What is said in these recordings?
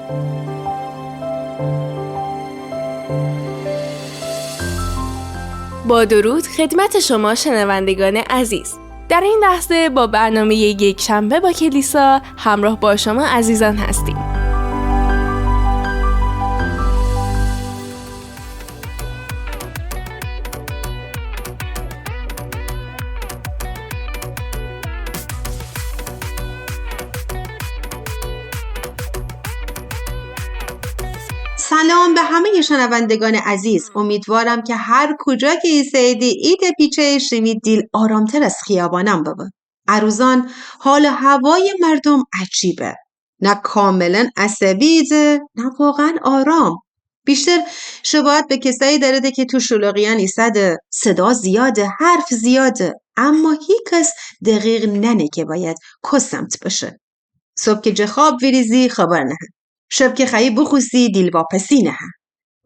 با درود خدمت شما شنوندگان عزیز. در این لحظه با برنامه یک شنبه با کلیسا همراه با شما عزیزان هستیم. سلام به همه شنوندگان عزیز. امیدوارم که هر کجا که ایستادی ایده پیچه شیمید دیل آرامتر از خیابانم بابا. عروزان حال هوای مردم عجیبه. نه کاملا عصبیده نه واقعا آرام. بیشتر شباهت به کسایی داره که تو شلوغیان ایستاده، صدا زیاده، حرف زیاده، اما هیچ کس دقیق ننه که باید کسمت باشه. صبح که جخاب ویریزی خبر نه. شب که خیلی بخوسی دیل واپسی نه.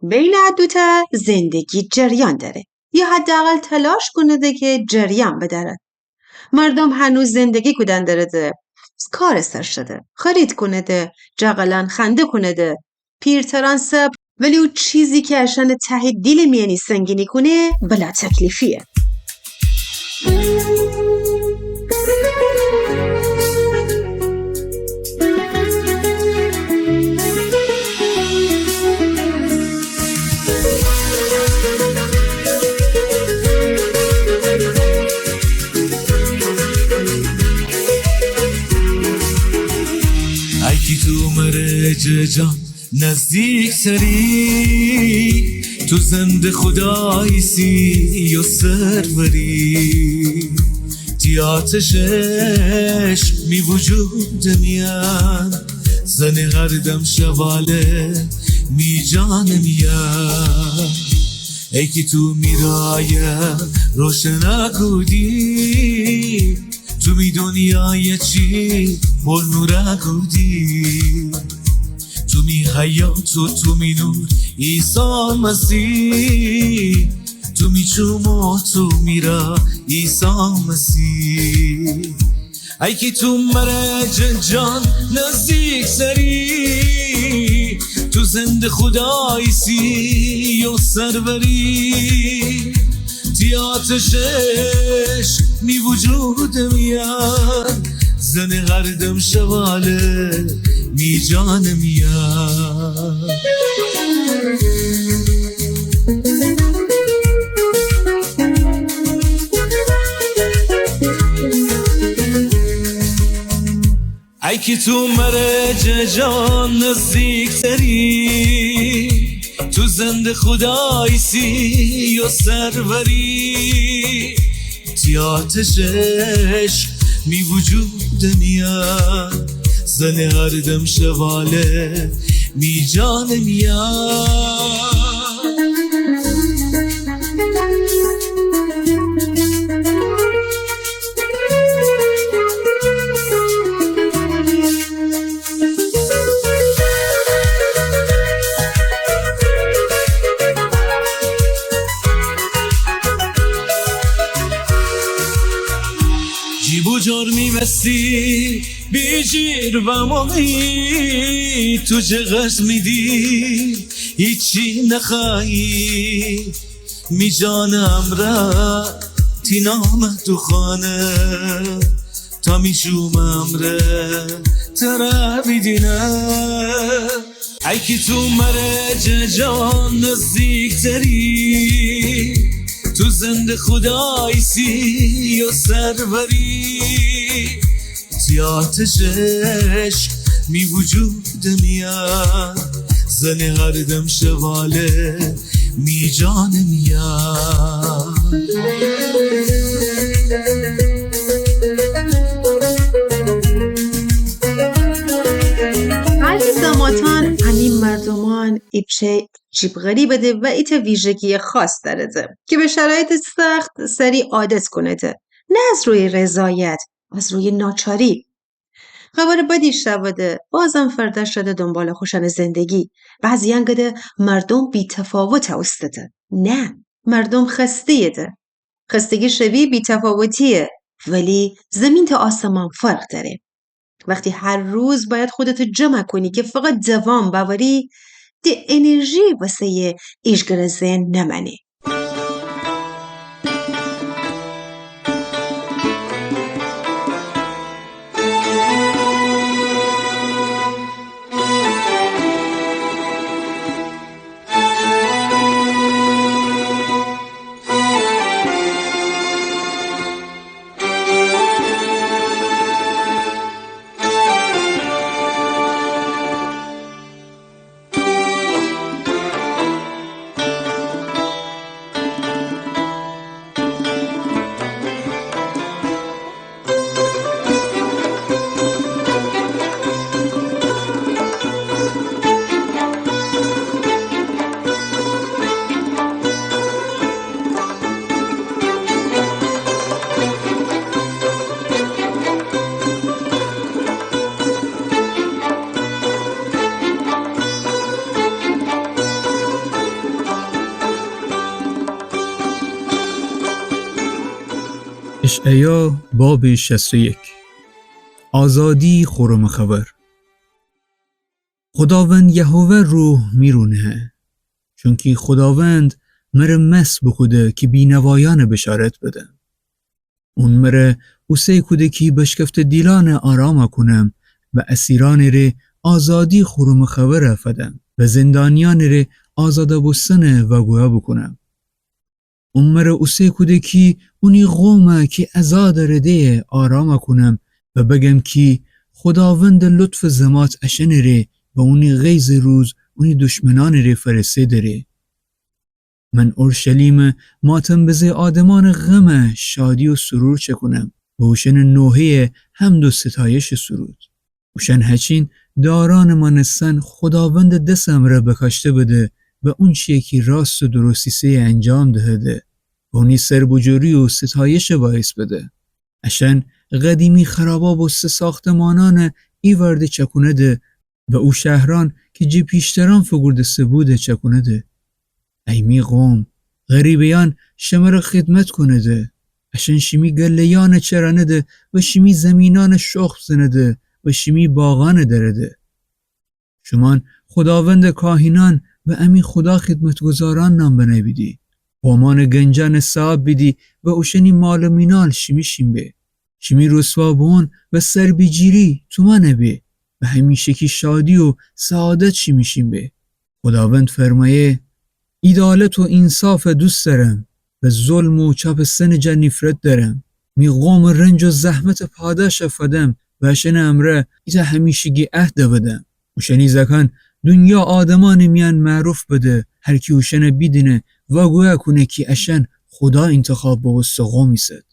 بین دوتا زندگی جریان داره یا حداقل تلاش کنه که جریان بداره. مردم هنوز زندگی کدن داره، کار سر شده، خرید کنه ده، جغلن خنده کنه ده، پیرتران سب، ولی او چیزی که اشان ته دیل میانی سنگینی کنه بلا تکلیفیه. جان نزدیک تری تو زنده خدایسی یا سروری تی آتشش می وجود میان زن هر دم شواله می جان میان ای که تو میرایه روشن کودی تو می دنیای چی بول نوره کودی تو می حیات و تو می نور ایسا مسیح تو می چوم و تو می را ایسا مسیح ای که تو مرج جان نزدیک سری تو زنده خدایسی و سروری تی آتشش می وجود میاد زن هر دم شواله می جان میاد ای که تو مرج جان نزدیک تری تو زنده خدایسی و سروری تی آتشش می وجود میاد زن هر دم شواله می جان میاد جرمی مستی بیجیر و ماهی تو جغش میدی هیچی نخواهی می جانم را تی نام تو خانه تا می شومم را ترا بیدینه ای که تو مرج جان نزدیک تری تو زنده خدایسی و سروری تی آتشش می وجود میاد زن هر دم شواله می جان میاد عزیزاماتان همین مردمان ایپچه جیب غریبه ده و ایت ویژگی خاص داره ده که به شرایط سخت سری عادت کنه ده. نه از روی رضایت، از روی ناچاری. خبر بدی شده بازم فرده شده دنبال خوشن زندگی. بعضی انگده مردم بی تفاوت اوستده. نه، مردم خستیه ده. خستگی شبیه بی تفاوتیه ولی زمین تا آسمان فرق داره. وقتی هر روز باید خودت جمع کنی که فقط دوام باوری، دی انرژی واسه ایشگر ذهن نمنه. اشعیا باب 61. آزادی خرم خبر. خداوند یهوه روح میرونه، چونکی خداوند مره مس بکوده که بینوایان بشارت بده. اون مره اوسه کوده که بشکفت دیلان آرام کنم و اسیران ره آزادی خرم خبر افدم و زندانیان ره آزاده بستن و گویا بکنم. اون مره اوسه کوده که اونی قومه که ازاد رده آرام کنم و بگم که خداوند لطف زمات اشن ره و اونی غیز روز اونی دشمنان ره فرسه داره. من اورشلیم ماتم بزه آدمان غم شادی و سرور چکنم و اوشن نوحه حمد و ستایش سرود. اوشن هچین داران منستن خداوند دستم را بکاشته بده و اون چیه که راست و درستیسه انجام دهده و اونی سربجوری و ستایش باعث بده. اشن قدیمی خراباب و ساختمانان ای ورده چکونه ده و او شهران که جی پیشتران فگرده سبوده چکونه ده. ایمی قوم غریبیان شمر خدمت کنه ده. اشن شمی گلیان چرانه ده و شمی زمینان شخص زنه ده و شمی باغان درده. شمان خداوند کاهینان و امی خدا خدمتگزاران نام بنویدی. قومان گنجان صاحب بیدی و اوشنی مال و مینال شمی شیمبه. شمی رسوابون و سربیجیری تو منبه و همیشه کی شادی و سعادت شمی شیمبه. خداوند فرمایه عدالت و انصاف دوست دارم و ظلم و چاپستن جا نفرت دارم. می قوم رنج و زحمت پاداش افدم و اشن امره ایتا همیشگی عهد بدم. اوشنی زکان دنیا آدمان میان معروف بده هر کی اوشن بیدینه و گویا کنه که اشن خدا انتخاب با وسط قومی سد.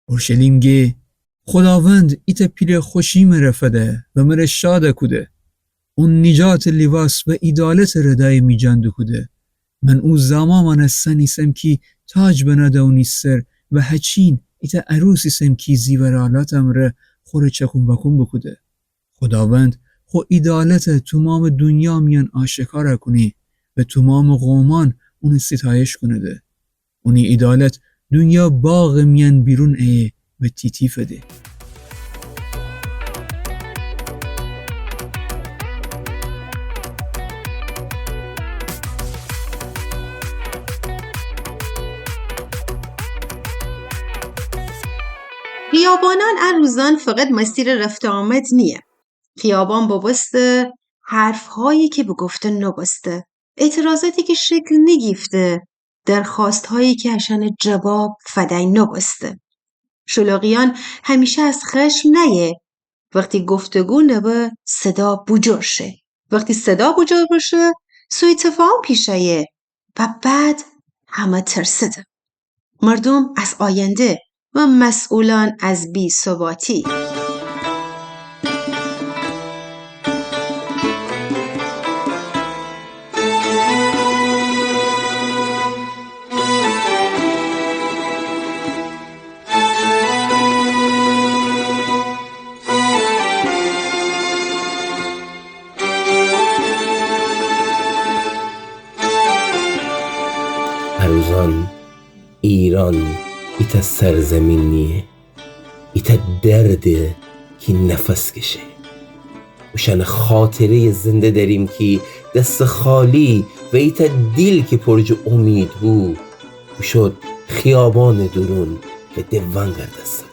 اورشلیم گه خداوند ایتا پیل خوشی مرفده و مره شاده کده. اون نجات لباس و عدالت ردای می جانده کده. من او زمان هستن ایسم که تاج بناده اونی سر و هچین ایتا عروس ایسم که زیورالاتم را خور چکون بکن بکده. خداوند خو عدالت تمام دنیا میان آشکار کنی و تمام قومان اون ستایش کنه ده. اونی عدالت دنیا باغ میان بیرون ایه و تیتیفه ده. خیابانان روزان فقط مسیر رفت آمد نیه. خیابان بابسته حرفهایی که بگفته نبسته، اعتراضاتی که شکل نگیفته، درخواستهایی که اشن جواب فدای نبسته. شلوغیان همیشه از خشم نیه. وقتی گفتگو نبه صدا بجور شه. وقتی صدا بجور بشه سوی تفاهم پیشه و بعد همه ترسده. مردم از آینده و مسئولان از بی ثباتی. هنوزان ایران ایتا سرزمین نیه، ایتا درده که نفس کشه. وشان خاطره زنده داریم که دست خالی و ایتا دیل که پرج امید بود وشد خیابان درون و دوان گردست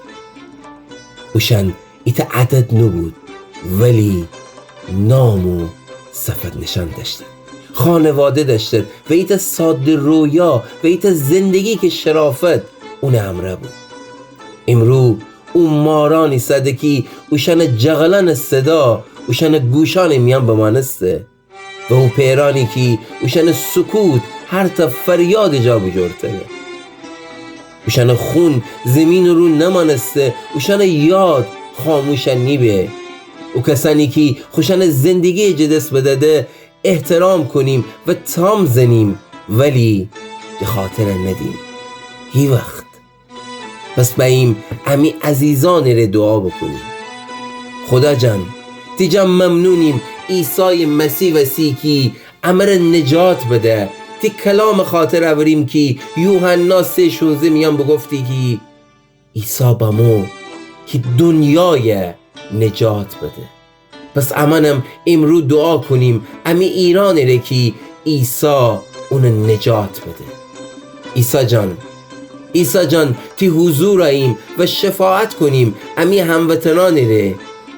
وشان ایتا عدد نبود ولی نام و صفت نشان داشتن خانواده داشتن و ایتا ساده رویا و ایتا زندگی که شرافت اون امره بود امرو اون مارانی صدکی اوشان جغلن صدا اوشان گوشان میان بمانسته و او پیرانی که اوشان سکوت هر تا فریاد جا بجورته اوشان خون زمین رو نمانسته اوشان یاد خاموشن نیبه او کسانی که خوشان زندگی جدست بدده احترام کنیم و تام زنیم ولی به خاطر ندیم هی وقت پس بایم امی عزیزان را دعا بکنیم خدا جان تیجا ممنونیم عیسی مسیح وسی کی امر نجات بده تی کلام خاطر اوریم کی یوحنا 3:16 میان بگفتی کی عیسی بامو که دنیای نجات بده پس امانم امرو دعا کنیم امی ایران را که عیسی اون نجات بده عیسی جان تی حضور آییم و شفاعت کنیم امی هموطنان ره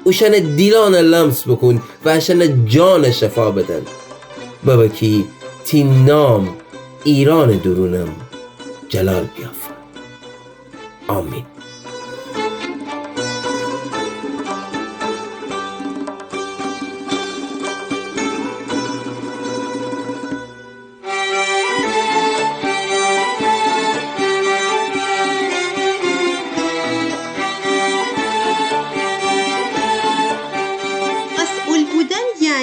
اوشن دیلان لمس بکن و اشن جان شفا بدن بابا کی تی نام ایران درونم جلال بیافر آمین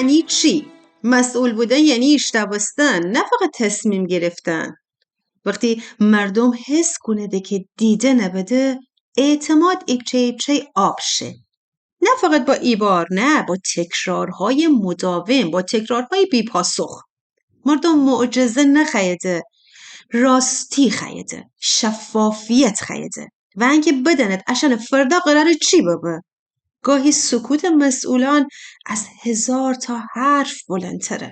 یعنی چی؟ مسئول بودن یعنی اشتباستن نه فقط تصمیم گرفتن وقتی مردم حس کنه ده که دیده نبده اعتماد ایبچه آب شه نه فقط با ایبار نه با تکرارهای مداوم با تکرارهای بیپاسخ مردم معجزه نخیده راستی خیده شفافیت خیده و اینکه بدنت عشان فردا قراره چی بابه گاهی سکوت مسئولان از 1000 تا حرف بلندتره.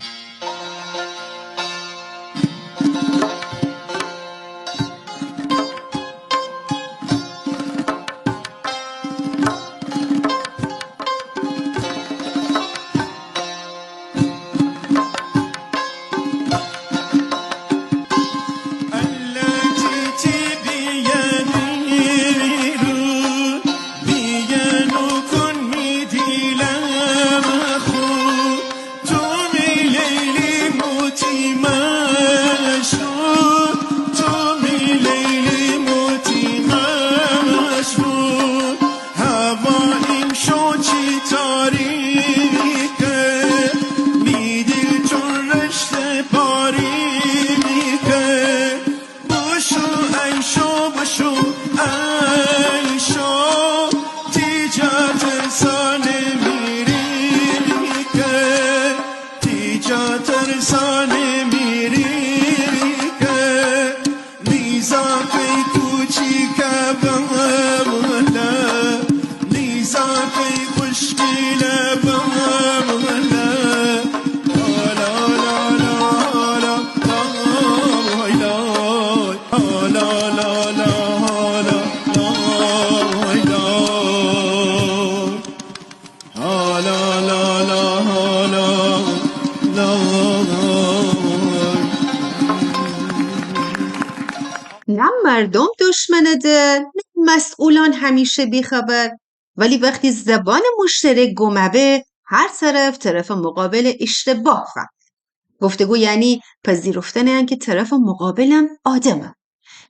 نه مردم دشمنده نه مسئولان همیشه بیخبر ولی وقتی زبان مشترک گمبه هر طرف مقابل اشتباه فهم گفتگو یعنی پذیرفتن اینکه طرف مقابلم آدمه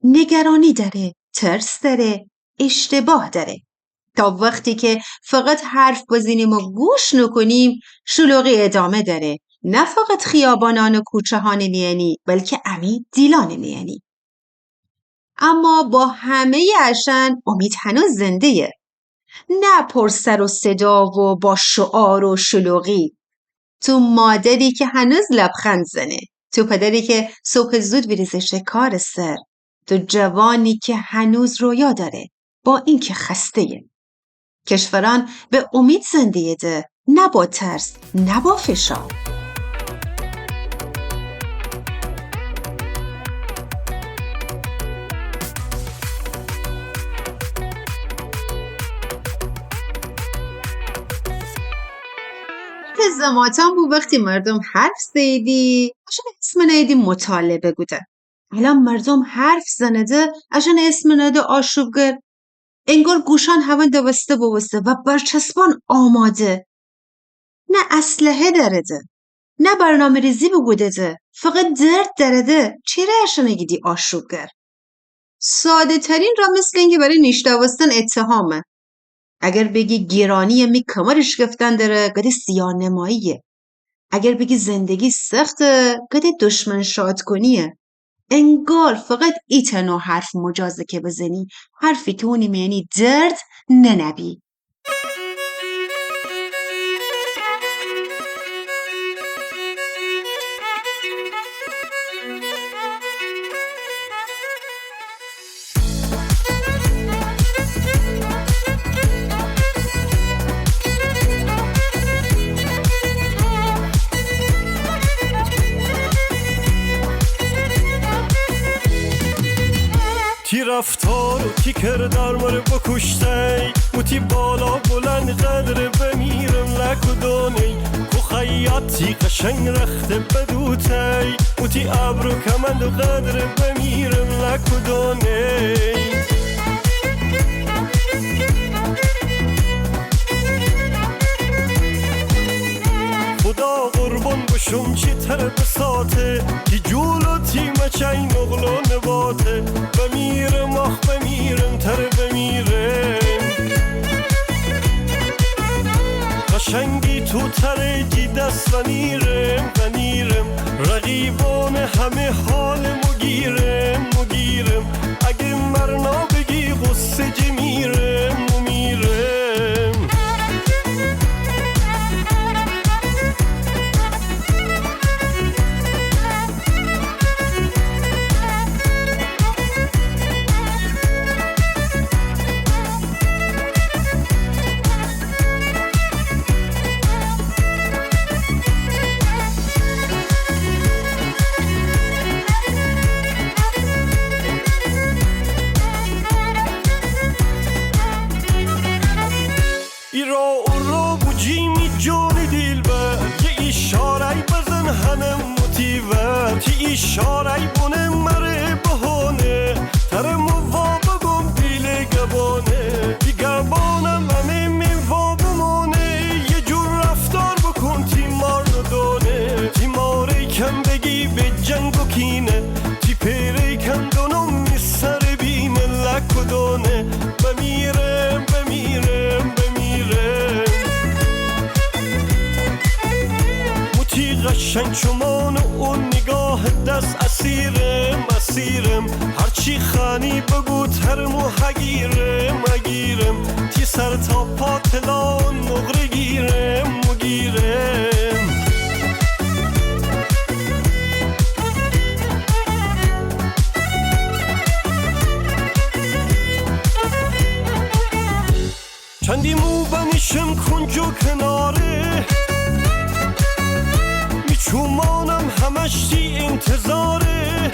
نگرانی داره ترس داره اشتباه داره تا وقتی که فقط حرف بزنیم و گوش نکنیم شلوغی ادامه داره نه فقط خیابانان و کوچه ها نمیانی بلکه امی دیلان نمیانی اما با همه اشن امید هنوز زنده‌یه نه پر سر و صدا و با شعار و شلوغی تو مادری که هنوز لبخند زنه تو پدری که صبح زود بریزه شکار سر تو جوانی که هنوز رویا داره با این که خسته‌یه کشوران به امید زندگی ده نه با ترس، نه با فشار. زماتان بود وقتی مردم حرف زیدی عشان اسم نیدی مطالبه بوده. الان مردم حرف زنده عشان اسم نیده آشوبگر. انگار گوشان هون دوسته و برچسبان آماده. نه اسلحه درده، نه برنامه ریزی بگوده ده. فقط درد درده. چیره عشان نگیدی آشوبگر؟ ساده ترین را مثل اینکه برای نیشتاوستن اتهامه. اگر بگی گیرانی می کمرش گفتن داره گده سیاه نماییه. اگر بگی زندگی سخته گده دشمن شاد کنیه. انگار فقط ایتنو حرف مجازه که بزنی حرفی که اونی معنی درد ننبی. تی رفتار و تی کردار مره بکشتی و تی بالا بلند قدر بمیرم لکدانی کو خیاطی قشنگ رخت بدوتی و تی ابرو کمند و قدر بمیرم لکدانی خدا قربان بشم چی تر بساته کی جولو تی مچای نغلو نباته بمیرم آخ بمیرم تر بمیرم قشنگی تو تر جی دست و نیرم رقیبان همه حال مگیرم اگه مرنا بگی غصه جی میرم اشارهی بونه مره بهانه تر موابقم دیل گبانه دی گبانم همه میوا بمانه یه جور رفتار بکن تیمار ندانه تیماره کم بگی به جنگ و کینه تی پیره کم دونم میسر بینه لکدانه بمیرم موتی قشنگ چمان اون نگاه دست اسیرم هرچی خانی بگو ترمو هگیرم تی سر تا پا تلان نقره گیرم چندی مو بنیشم کنجو کناره میچومانم همش تی انتظاره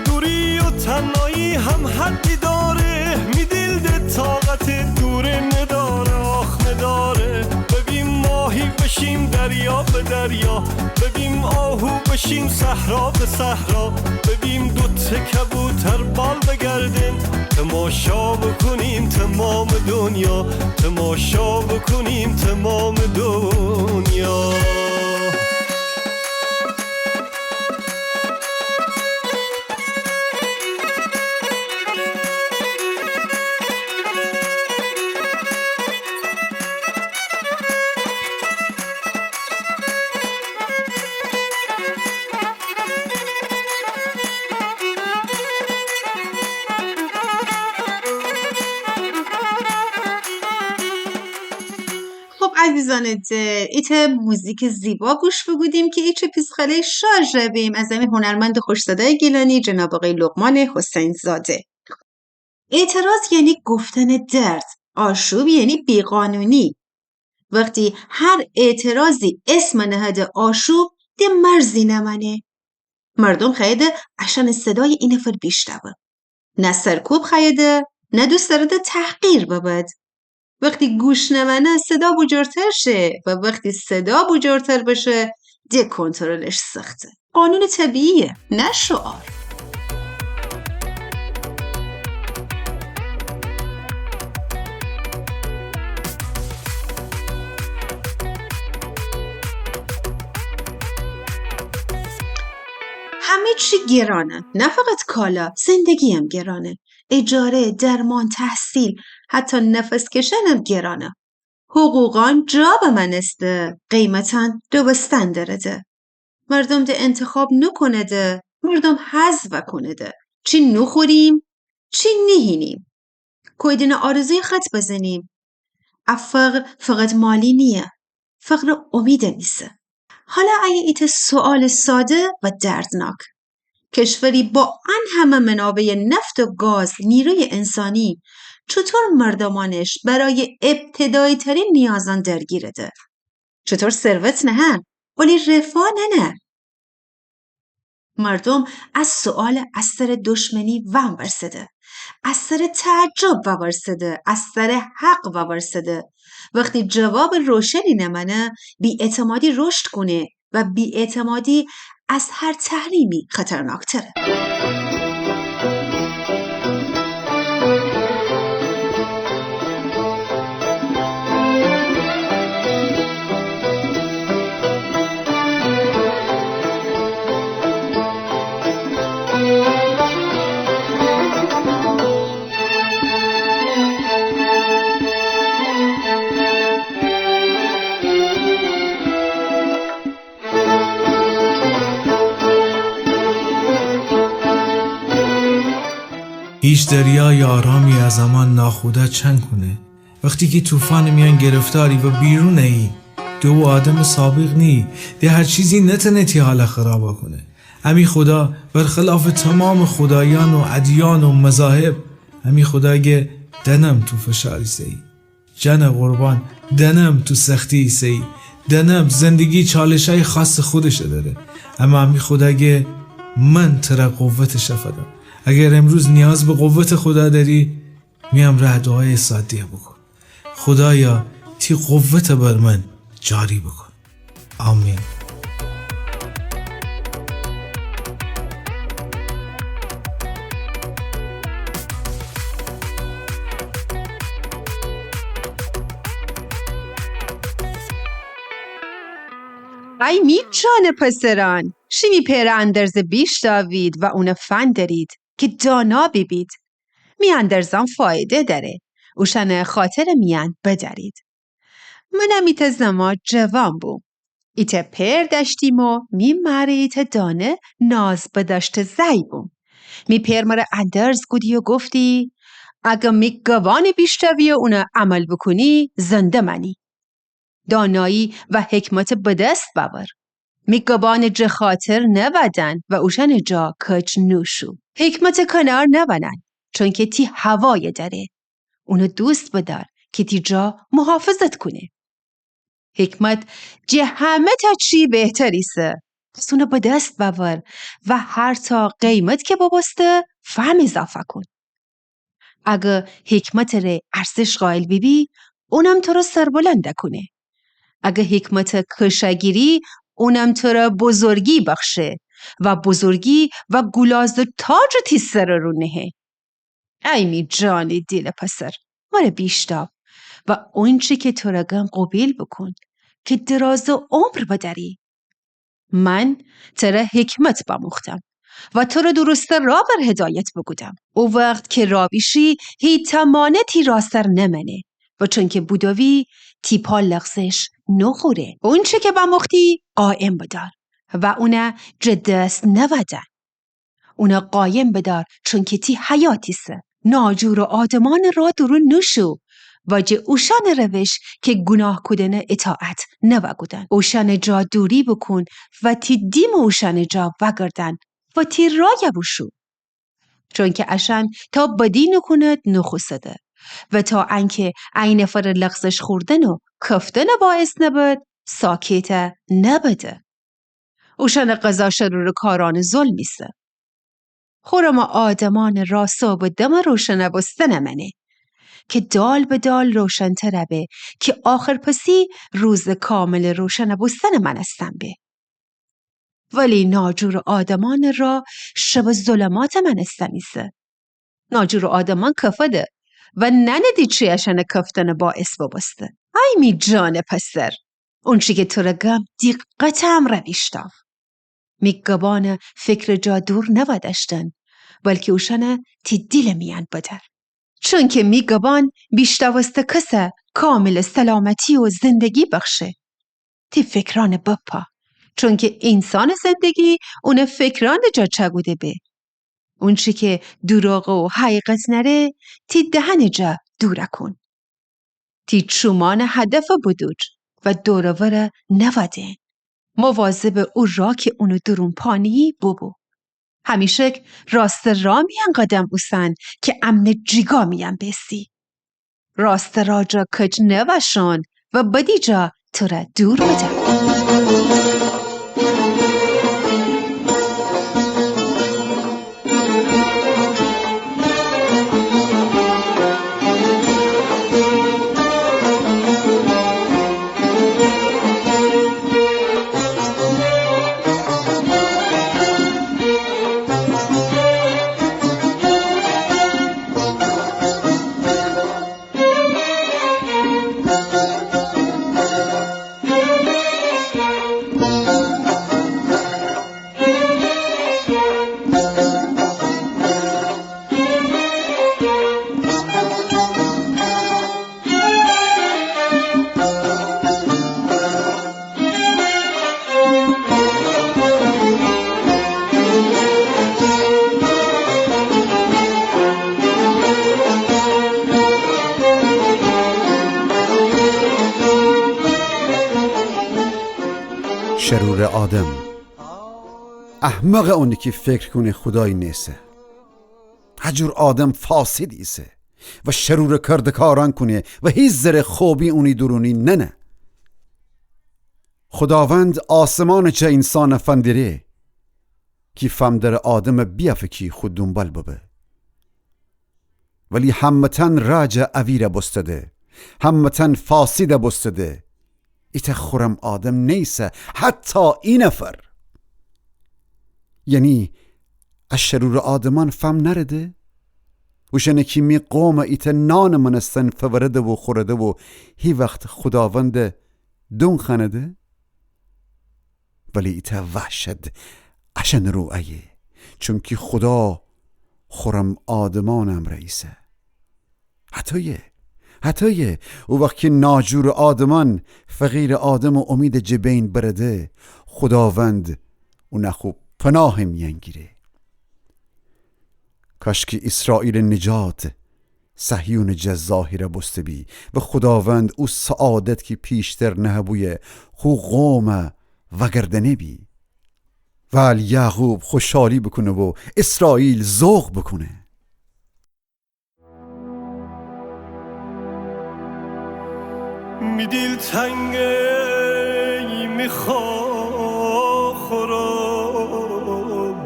دوری و تنهایی هم حدی داره می دل ده طاقت دوره نداره آخ نداره ببین ماهی بشیم دریا به دریا ببین آهو بشیم صحرا به صحرا ببین دوت کبوتر بال بگردن تماشا بکنیم تمام دنیا تماشا بکنیم تمام دنیا عزیزان دل ایت موزیک زیبا گوش بگودیم که ایچه پیسخاله شارژ بیم از همین هنرمند خوش صدای گیلانی جناب آقای لقمان حسین زاده. اعتراض یعنی گفتن درد، آشوب یعنی بیقانونی، وقتی هر اعتراضی اسم نهده آشوب ده مرزی نمنه. مردم خیده عشان صدای این نفر بیشتوه. نه سرکوب خیده نه دوست داره تحقیر ببد. وقتی گوش نمنه صدا بجرتر شه و وقتی صدا بجرتر بشه ده کنترلش سخته. قانون طبیعیه نه شعار. همه چی گرانه، نه فقط کالا، زندگی هم گرانه. اجاره، درمان، تحصیل، حتی نفس کشن هم گرانه. حقوقان جا به من استه، قیمتان دوبستن درده. مردم ده انتخاب نکنه ده، مردم حذف کنه ده. چی نخوریم، چی نهینیم. کویدین آرزوی خط بزنیم. فقر فقط مالی نیه، فقر امید نیسه. حالا اگه ایت سوال ساده و دردناک. کشوری با همه منابع نفت و گاز نیروی انسانی چطور مردمانش برای ابتدایی ترین نیازان درگیره ده؟ چطور ثروت نه ولی رفاه نه؟ مردم از سوال از سر دشمنی وام برسده، از سر تعجب وابرسده، از سر حق وابرسده. وقتی جواب روشنی نمنه بی‌اعتمادی رشد کنه و بی‌اعتمادی از هر تحریمی خطرناکتره. هیچ دریای آرامی از امان ناخوده چند کنه وقتی که طوفان میان گرفتاری و بیرون ای دو آدم سابق نی ده هر چیزی نتنتی حال خرابا کنه. همی خدا برخلاف تمام خدایان و ادیان و مذاهب همی خدا گه دنم تو فشاری سی جن قربان دنم تو سختی سی دنم زندگی چالشای خاص خودش داره اما همی خدا گه من ترا قوت شفدم. اگر امروز نیاز به قوت خدا داری میم ره دعای سادیه بکن. خدایا تی قوت بر من جاری بکن. آمین. ای می جان پسران شیمی پر اندرز بیش داوید و اون فن دارید که دانا بیبید. می اندرزان فایده داره اوشن خاطر میان بدارید. منم ایت زما جوان بوم ایت پر داشتیم و می مره ایت دانه ناز بداشت زی بوم. می پر مره اندرز گودی و گفتی اگه می گوان بیش داوی و اون عمل بکنی زنده منی. دانایی و حکمت بدست باور. میگبان جه خاطر نبدن و اوشن جا کچ نوشو. حکمت کنار نبنن چون که تی هوای داره. اونو دوست بدار که تی جا محافظت کنه. حکمت جه همه تا چی بهتریسه. پس اونو بدست باور و هر تا قیمت که ببسته فهم اضافه کن. اگه حکمت ره ارزش قائل بیبی اونم تو رو سربلنده کنه. اگه حکمت کشگیری اونم تو را بزرگی بخشه و بزرگی و گلاز و تاج تی سر رو نهه. ای می جانی دیل پسر ماره بیشتاب و اون چی که تو را گم قبیل بکن که دراز و عمر بداری. من تو را حکمت بمختم و تو را درست را بر هدایت بگودم. او وقت که را بیشی هی تمانه تی را سر نمنه و چون که بودوی تی پا لغزش نخوره. اون چه که بمختی قائم بدار و اونه جدست نودن. اونه قایم بدار چون که تی حیاتیسه. ناجور و آدمان را درون نشو و جه اوشان روش که گناه کدن اطاعت نوگودن. اوشان جا دوری بکن و تی دیم اوشان جا وگردن و تی رای بشو. چون که اشان تا بدی نکند نخوصده و تا انکه این فر لغزش خوردن و کفتن باعث نبود ساکت نبده. اوشن قضا شرور کاران ظلمیسه. خورم آدمان راسا و دم روشن بستن منه که دال به دال روشن تربه که آخر پسی روز کامل روشن بستن من استم به. ولی ناجور آدمان را شب ظلمات من استمیسه. ناجور آدمان کفده و نندی چیشن کفتن باعث ببسته. ای می جان پسر، اون چی که تو را گم دیقتم را بیشتاف. می گبان فکر جا دور نودشتن بلکه اوشنه تی دیل میان بدر. چون که می گبان بیشتاوست کسه کامل سلامتی و زندگی بخشه. تی فکران بپا. چون که انسان زندگی اون فکران جا چگوده به. اون چی که دروغ و حقیقت نره تی دهن جا دوره کن. تی چومان هدف بودوج و دورور نوده. مواظب او را که اونو درون پانی ببو. همیشه راست را میان قدم اوسن که امن جیگا میان بسی. راست را جا کج نوشان و بدی جا تو را دور بده. شرور آدم، احمق اونی که فکر کنه خدای نیسه. هجور آدم فاسد ایسه و شرور کردکاران کنه و هیچ ذره خوبی اونی درونی نه. خداوند آسمان چه انسان فندره که فمدر آدم بیافکی خود دنبال ببه. ولی همتن راجع اویره بستده، همتن فاسد بستده. ایت خورم آدم نیسه حتی این نفر. یعنی از شرور آدمان فهم نرده؟ وشنه که می قوم ایت نان منستن فورده و خورده و هی وقت خداوند دون خنده؟ ولی ایت وحشد اشن رو ایه، چون که خدا خورم آدمانم رئیسه. حتیه او وقت که ناجور آدمان فقیر آدم و امید جبین برده، خداوند او نخوب پناه میانگیره. کاش که اسرائیل نجات صهیون جزاهی بسته بی و خداوند او سعادت که پیشتر نهبوی خو قوم وگردنه بی و یعقوب خوشحالی بکنه و اسرائیل ذوق بکنه. می دل تنگی می خورا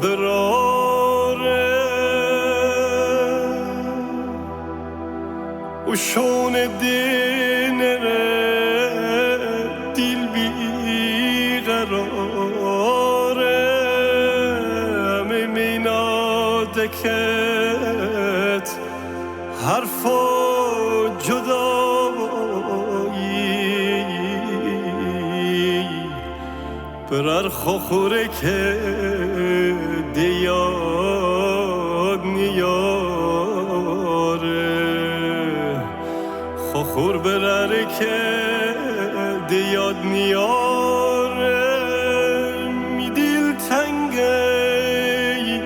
براره و شون دینره دیل بی قراره همه مینا دکت حرفا جدا برار خوره که دیاد نیاره خوخور براره که دیاد نیاره می دیل تنگی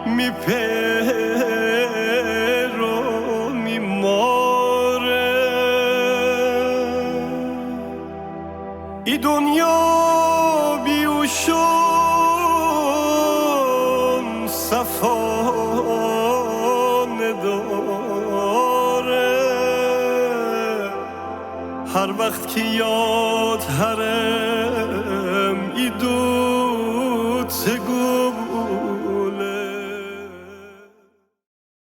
می پیرو می ماره ای دنیا شون صفا نداره هر وقت که یاد هره